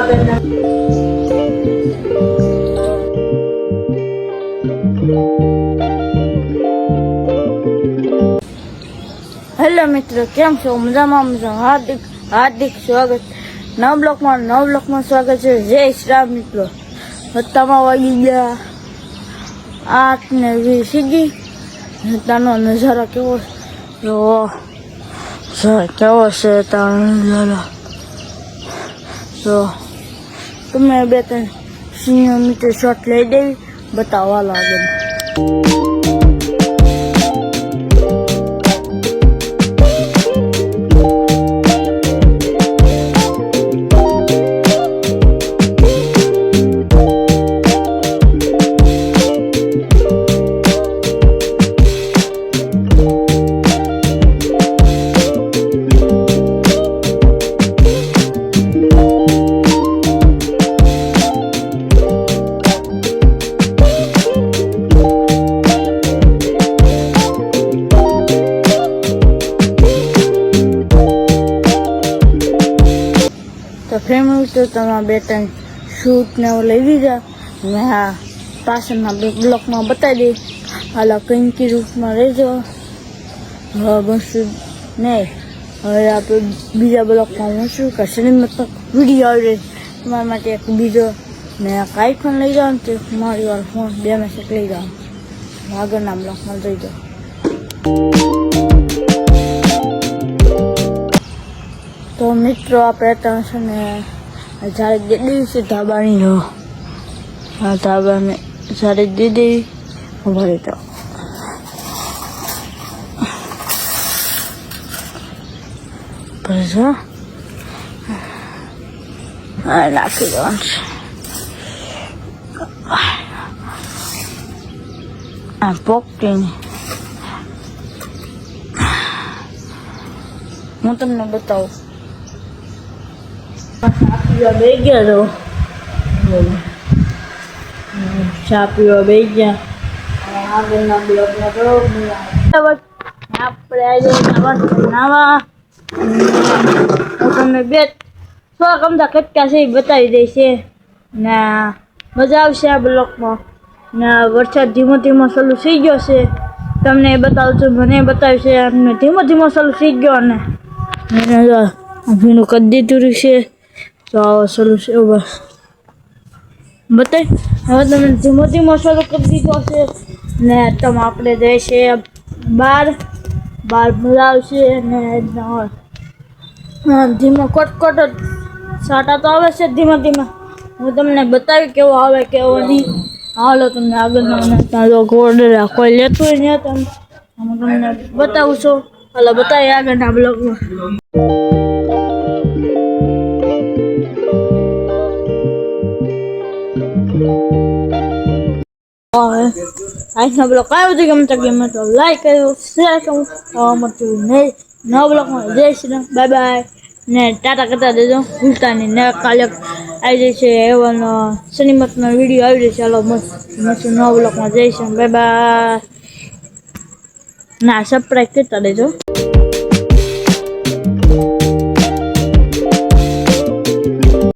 Hello મિત્રો, કેમ છો? મજામાં હાર્દિક હાર્દિક સ્વાગત નવ બ્લોકમાં સ્વાગત છે. જય શ્રી રામ મિત્રો. હત્તામાં વાગી ગયા 8:20. તાનો નજારો કેવો છે તાનો નજારો. તો તમે 2-3 સિનિયર મીટર શોટ લઈ દેવી બતાવવા લાગે. તો ફેમિલી તો તમે 2-3 શૂટ ને એવું લઈ લીધા. મેં આ પાછળના બ્લોકમાં બતાવી દઈ. હાલા કંઈકી રૂપમાં રહેજો. હવે બનશું નહીં. હવે આપણે બીજા બ્લોકમાં મળશું કે શ્રીમતનો વિડીયો આવી રહી તમારા માટે એક બીજો ને કાંઈ ફોન લઈ જાઓ ને તે મારી વાર ફોન 2 મેસેજ લઈ જાઓ. આગળના બ્લોકમાં લઈ જાઓ. તો મિત્રો આપણે ત્યાં છે ને જ્યારે દે દિવસે ધાબાની રહો. આ ધાબાને જ્યારે દે દેવી ભરી તો ભરજો. હા નાખી દેવાનું છે. આ પોકટીને હું તમને બતાવું. બે ગયા તો ચા પીવા બે ગયા. આગળના બ્લોકમાં તો આપણે આજે નાવા હું તમને 2 ગમતા કટકા છે એ બતાવી દઈશ ને મજા આવશે આ બ્લોકમાં. ને વરસાદ ધીમો ધીમો ચાલુ થઈ ગયો છે. તમને એ બતાવું છું, મને બતાવ્યું છે અમને ધીમો ધીમો ચાલુ થઈ ગયો. અને ભીનું કરી દીધું છે. તો આવો ચાલુ છે એવું બસ બતાવી. હવે તમે ધીમો ધીમો ચાલુ કરી દીધો છે ને તમે આપણે જાય છે બહાર મજા આવશે. ને ધીમો કોટ સાટા તો આવે છે ધીમા ધીમા. હું તમને બતાવી કેવો આવે કેવો નહીં. હાલો તમને આગળના ઓર્ડર કોઈ લેતું હોય ને તમે હું તમને બતાવું છું. હાલો બતાવી આગળના બ્લોગમાં. આજના બ્લોગ આવ્યો ગમતા તો લાઈક કર્યો, શેર કરો. મળતું નહીં નવા બ્લોગમાં. જય શ્રી રામ, બાય બાય ને ટાટા કરતા દેજો ભૂલતા નહીં. ને કાલે આવી જશે એવાનો શનિમતનો વિડીયો આવી જશે. ચાલો મસ્ત નવા બ્લોગમાં. જય શ્રી રામ, બાય બાય. ના સબસ્ક્રાઈબ કરતા દેજો.